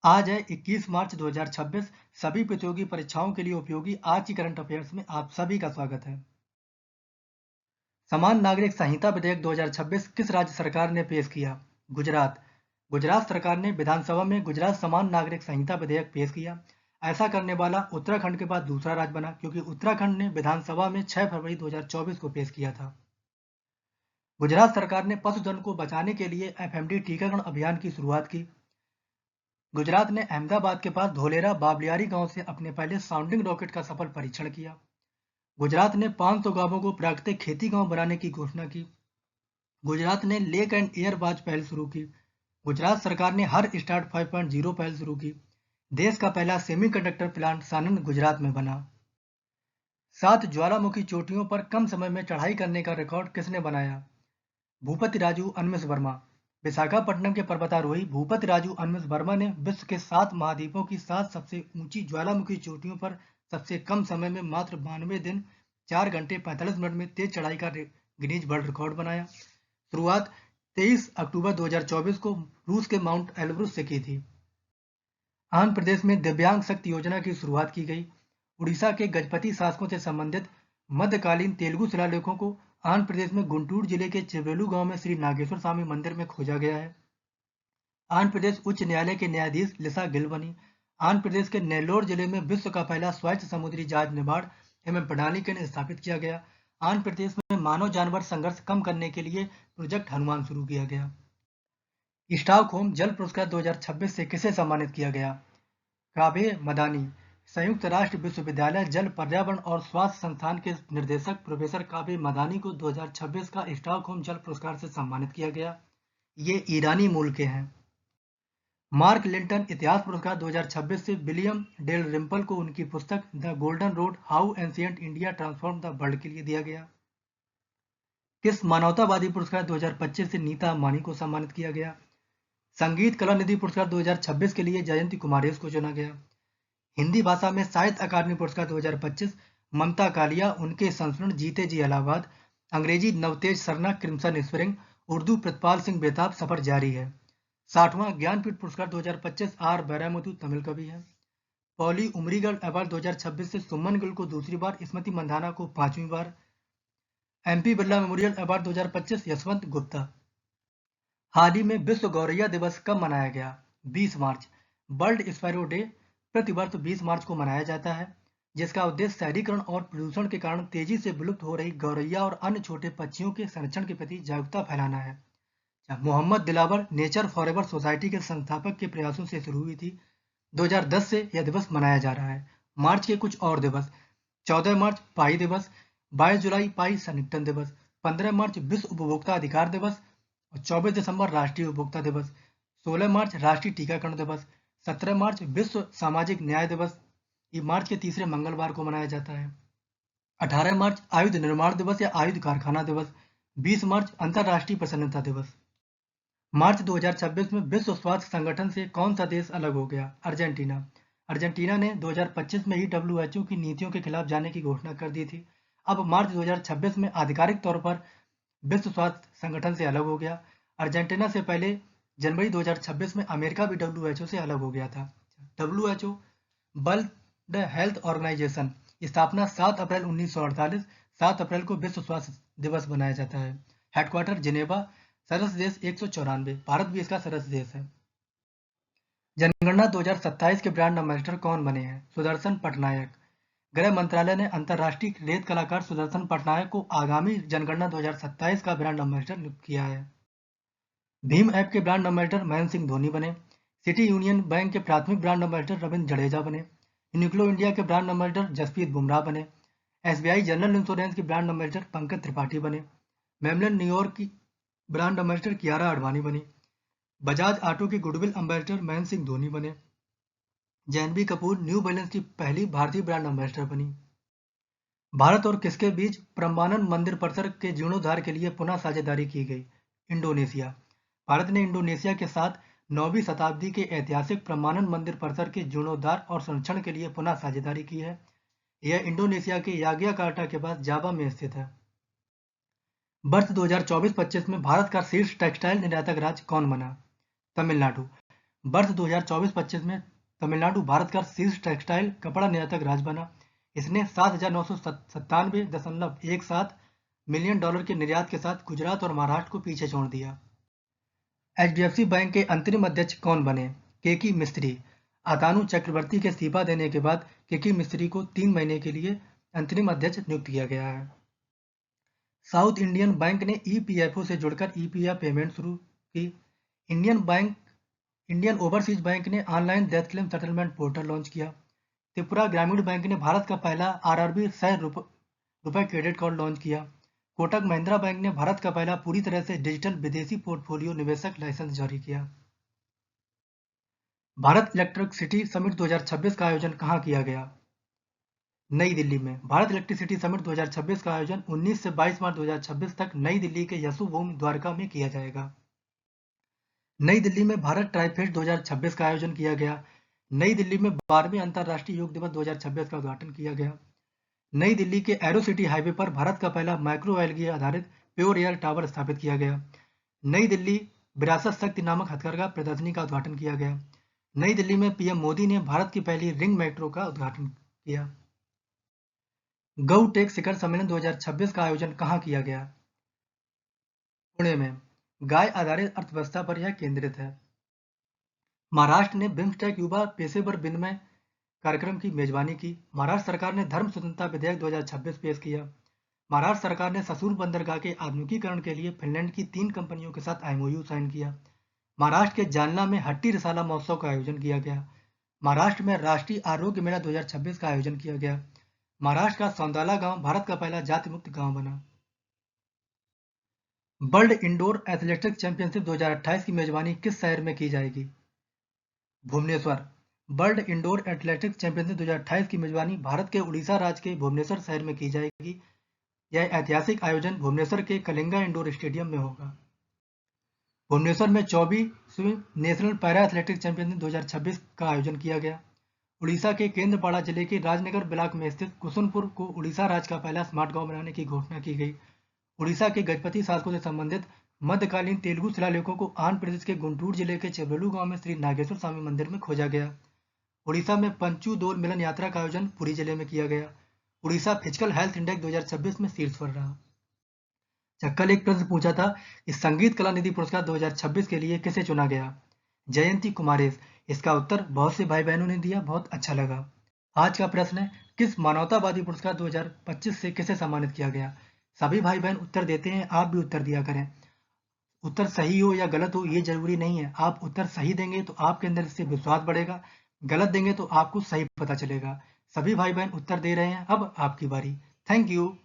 आज है 21 मार्च 2026। सभी प्रतियोगी परीक्षाओं के लिए उपयोगी आज की करंट अफेयर्स में आप सभी का स्वागत है। समान नागरिक संहिता विधेयक 2026 किस राज्य सरकार ने पेश किया? गुजरात। गुजरात सरकार ने विधानसभा में गुजरात समान नागरिक संहिता विधेयक पेश किया। ऐसा करने वाला उत्तराखंड के बाद दूसरा राज्य बना, क्योंकि उत्तराखंड ने विधानसभा में 6 फरवरी 2024 को पेश किया था। गुजरात सरकार ने पशुधन को बचाने के लिए एफएमडी टीकाकरण अभियान की शुरुआत की। गुजरात ने अहमदाबाद के पास धोलेरा बाबलियारी गांव से अपने पहले साउंडिंग रॉकेट का सफल परीक्षण किया। गुजरात ने 500 गांवों को प्राकृतिक खेती गांव बनाने की घोषणा की। गुजरात ने लेक एंड एयर वाच पहल शुरू की। गुजरात सरकार ने हर स्टार्ट 5.0 पहल शुरू की। देश का पहला सेमीकंडक्टर प्लांट सानंद गुजरात में बना। 7 ज्वालामुखी चोटियों पर कम समय में चढ़ाई करने का रिकॉर्ड किसने बनाया? भूपति राजू अनमिस वर्मा। विशाखापट्टनम के पर्वतारोही भूपति राजू अनमिस वर्मा ने विश्व के 7 महाद्वीपों की 7 सबसे ऊंची ज्वालामुखी चोटियों पर सबसे कम समय में मात्र 92 दिन 4 घंटे 45 मिनट में तेज चढ़ाई का गिनीज वर्ल्ड रिकॉर्ड बनाया। शुरुआत 23 अक्टूबर 2024 को रूस के माउंट एल्ब्रुस से की थी। आंध्र प्रदेश में दिव्यांग शक्ति योजना की शुरुआत की गई। उड़ीसा के गजपति शासकों से संबंधित मध्यकालीन तेलुगु शिलालेखों को आंध्र प्रदेश में गुंटूर जिले के चिवरेलू गांव में श्री नागेश्वर स्वामी मंदिर में खोजा गया है। आंध्र प्रदेश उच्च न्यायालय के न्यायाधीश लिसा गिल बनी। आंध्र प्रदेश के नेल्लोर जिले में विश्व का पहला स्वायत्त समुद्री जहाज निर्माण एवं प्रणाली केंद्र स्थापित किया गया। आंध्र प्रदेश में मानव जानवर संघर्ष कम करने के लिए प्रोजेक्ट हनुमान शुरू किया गया। स्टॉकहोम जल पुरस्कार 2026 से किसे सम्मानित किया गया? काबे मदानी। संयुक्त राष्ट्र विश्वविद्यालय जल पर्यावरण और स्वास्थ्य संस्थान के निर्देशक प्रोफेसर काबे मदानी को 2026 का स्टॉकहोम जल पुरस्कार से सम्मानित किया गया। ये ईरानी मूल के हैं। मार्क लिंटन इतिहास पुरस्कार 2026 से विलियम डेल रिम्पल को उनकी पुस्तक the golden road how ancient India transform the world के लिए दिया गया। किस मानवतावादी पुरस्कार 2025 से नीता अंबानी को सम्मानित किया गया? संगीत कला निधि पुरस्कार 2026 के लिए जयंती कुमारेश को चुना गया। हिंदी भाषा में साहित्य अकादमी पुरस्कार 2025 ममता कालिया उनके संस्मरण जीते जी इलाहाबाद। अंग्रेजी नवतेज सरना क्रिम्सन स्प्रिंग। उर्दू प्रतिपाल सिंह बेताब सफर जारी है। 60वां ज्ञानपीठ पुरस्कार 2025 आर बैरामुथु तमिल कवि है। पौली उमरीगढ़ अवार्ड 2026 से सुमन गिल को दूसरी बार, स्मृति मंधाना को 5वीं बार। MP Birla memorial award 2025 Yashwant Gupta. हाल ही में विश्व गौरैया दिवस कब मनाया गया? 20 मार्च। वर्ल्ड स्पैरो डे प्रतिवर्ष 20 मार्च को मनाया जाता है, जिसका उद्देश्य शहरीकरण और प्रदूषण के कारण तेजी से विलुप्त हो रही गौरैया और अन्य छोटे पक्षियों के संरक्षण के प्रति जागरूकता फैलाना है। Mohammad Dilawar nature forever society के संस्थापक के प्रयासों से शुरू हुई थी। 2010 से यह दिवस मनाया जा रहा है। मार्च के कुछ और दिवस: 14 मार्च पाई दिवस, 22 जुलाई पाई सन्निकटन दिवस, 15 मार्च विश्व उपभोक्ता अधिकार दिवस और 24 दिसंबर राष्ट्रीय उपभोक्ता दिवस, 16 मार्च राष्ट्रीय टीकाकरण दिवस, 17 मार्च विश्व सामाजिक न्याय दिवस, ये मार्च के तीसरे मंगलवार को मनाया जाता है। 18 मार्च आयुध निर्माण दिवस या आयुध कारखाना दिवस, 20 मार्च अंतर्राष्ट्रीय प्रसन्नता दिवस। मार्च 2026 में विश्व स्वास्थ्य संगठन से कौन सा देश अलग हो गया? अर्जेंटीना। अर्जेंटीना ने 2025 में ही डब्ल्यूएचओ की नीतियों के खिलाफ जाने की घोषणा कर दी थी। अब मार्च 2026 में आधिकारिक तौर पर विश्व स्वास्थ्य संगठन से अलग हो गया। अर्जेंटीना से पहले जनवरी 2026 में अमेरिका भी डब्ल्यूएचओ से अलग हो गया था। डब्ल्यूएचओ वर्ल्ड हेल्थ ऑर्गेनाइजेशन स्थापना 7 अप्रैल 1948। 7 अप्रैल को विश्व स्वास्थ्य दिवस मनाया जाता है। Headquarter Geneva. सदस्य देश 194। भारत भी इसका सदस्य देश है। जनगणना 2027 के ब्रांड एम्बेसडर कौन बने हैं? सुदर्शन पटनायक। गृह मंत्रालय ने अंतर्राष्ट्रीय रेत कलाकार सुदर्शन पटनायक को आगामी जनगणना 2027 का ब्रांड एम्बेसडर नियुक्त किया है। भीम ऐप के ब्रांड एम्बेसडर महेंद्र सिंह धोनी बने। सिटी यूनियन बैंक के प्राथमिक ब्रांड एम्बेसडर रविंद्र जडेजा बने। यूनिक्लो इंडिया के ब्रांड एम्बेसडर जसप्रीत बुमराह बने। एसबीआई जनरल इंश्योरेंस के ब्रांड एम्बेसडर पंकज त्रिपाठी बने। मेमलन न्यूयॉर्क की ब्रांड एम्बेसडर कियारा आडवाणी बनी। बजाज ऑटो के गुडविल एम्बेसडर महेंद्र सिंह धोनी बने। जानवी कपूर न्यू बैलेंस की पहली भारतीय ब्रांड एम्बेसडर बनी। भारत और किसके बीच प्रम्बानन मंदिर परिसर के जीर्णोद्धार के लिए पुनः साझेदारी की गई? इंडोनेशिया। भारत ने इंडोनेशिया के साथ 9वीं शताब्दी के ऐतिहासिक प्रम्बानन मंदिर परिसर के जीर्णोद्धार और संरक्षण के लिए पुनः साझेदारी की है। यह इंडोनेशिया के याग्याकार्टा के पास जावा में स्थित है। वर्ष 2024-25 में भारत का शीर्ष टेक्सटाइल निर्यातक राज्य कौन बना? तमिलनाडु। वर्ष 2024-25 में तमिलनाडु भारत का शीर्ष टेक्सटाइल कपड़ा निर्यातक राज्य बना। इसने 7,997.17 मिलियन डॉलर के निर्यात के साथ गुजरात और महाराष्ट्र को पीछे छोड़ दिया। एचडीएफसी बैंक के अंतरिम अध्यक्ष कौन बने? केकी मिस्त्री। अतानु चक्रवर्ती के इस्तीफा देने के बाद केकी मिस्त्री को 3 महीने के लिए अंतरिम अध्यक्ष नियुक्त किया गया है। साउथ इंडियन बैंक ने ईपीएफओ से जुड़कर ईपीएफ पेमेंट शुरू की। इंडियन ओवरसीज बैंक ने online death claim settlement portal launch किया। त्रिपुरा ग्रामीण बैंक ने भारत का पहला आरआरबी 100 रुपए क्रेडिट कार्ड लॉन्च किया। कोटक महिंद्रा बैंक ने भारत का पहला पूरी तरह से डिजिटल विदेशी पोर्टफोलियो निवेशक लाइसेंस जारी किया। भारत इलेक्ट्रिसिटी समिट 2026 का आयोजन कहाँ किया गया? नई दिल्ली में। भारत इलेक्ट्रिसिटी समिट 2026 का आयोजन 19 से 22 मार्च 2026 तक नई दिल्ली के यशोभूम द्वारका में किया जाएगा। नई दिल्ली में भारत ट्राइफेस्ट 2026 का आयोजन किया गया। नई दिल्ली में 12वें अंतर्राष्ट्रीय योग दिवस 2026 का उद्घाटन किया गया। नई दिल्ली के एरो सिटी हाईवे पर भारत का पहला माइक्रो एलगी आधारित प्योर एयर टावर स्थापित किया गया। नई दिल्ली विरासत शक्ति नामक हथकरघा प्रदर्शनी का उद्घाटन किया गया। नई दिल्ली में पीएम मोदी ने भारत की पहली रिंग मेट्रो का उद्घाटन किया। गौ टेक शिखर सम्मेलन 2026 का आयोजन कहाँ किया गया? पुणे में। गाय आधारित अर्थव्यवस्था पर यह केंद्रित है। महाराष्ट्र ने बिम्स्टेक युवा पेशेवर विनिमय कार्यक्रम की मेजबानी की। महाराष्ट्र सरकार ने धर्म स्वतंत्रता विधेयक 2026 पेश किया। महाराष्ट्र सरकार ने ससूर बंदरगाह के आधुनिकीकरण के लिए फिनलैंड की 3 कंपनियों के साथ एमओयू साइन किया। महाराष्ट्र के जालना में हट्टी रसाला महोत्सव का आयोजन किया गया। महाराष्ट्र में राष्ट्रीय आरोग्य मेला 2026 का आयोजन किया गया। महाराष्ट्र का सौंदाला गांव भारत का पहला जाति मुक्त गांव बना। वर्ल्ड इंडोर एथलेटिक्स चैंपियनशिप 2028 की मेजबानी किस शहर में की जाएगी? Bhubaneswar. World indoor athletics championship 2028 की मेजबानी भारत के उड़ीसा राज्य के भुवनेश्वर शहर में की जाएगी। यह ऐतिहासिक आयोजन भुवनेश्वर के कलिंगा इंडोर स्टेडियम में होगा। भुवनेश्वर में 24वीं नेशनल पैरा एथलेटिक्स चैंपियनशिप 2026 का आयोजन किया गया। उड़ीसा के केंद्रपाड़ा जिले के राजनगर ब्लॉक में स्थित कुसुमपुर को उड़ीसा राज्य का पहला स्मार्ट गांव बनाने की घोषणा की गई। उड़ीसा के गजपति शासकों से संबंधित मध्यकालीन तेलुगु शिलालेखों को आंध्र प्रदेश के गुंटूर जिले के चेब्रोलू गांव में श्री नागेश्वर स्वामी मंदिर में खोजा गया। उड़ीसा में पंचू-दोल मिलन यात्रा का आयोजन पुरी जिले में किया गया। उड़ीसा फिजिकल हेल्थ इंडेक्स 2026 में शीर्ष पर रहा। कल एक प्रश्न पूछा था कि संगीत कला निधि पुरस्कार 2026 के लिए किसे चुना गया? जयंती कुमारेश। इसका उत्तर बहुत से भाई बहनों ने दिया, बहुत अच्छा लगा। आज का प्रश्न है, किस मानवतावादी पुरस्कार 2025 से किसे सम्मानित किया गया? सभी भाई बहन उत्तर देते हैं, आप भी उत्तर दिया करें। उत्तर सही हो या गलत हो ये जरूरी नहीं है। आप उत्तर सही देंगे तो आपके अंदर इससे विश्वास बढ़ेगा, गलत देंगे तो आपको सही पता चलेगा। सभी भाई बहन उत्तर दे रहे हैं, अब आपकी बारी। Thank you.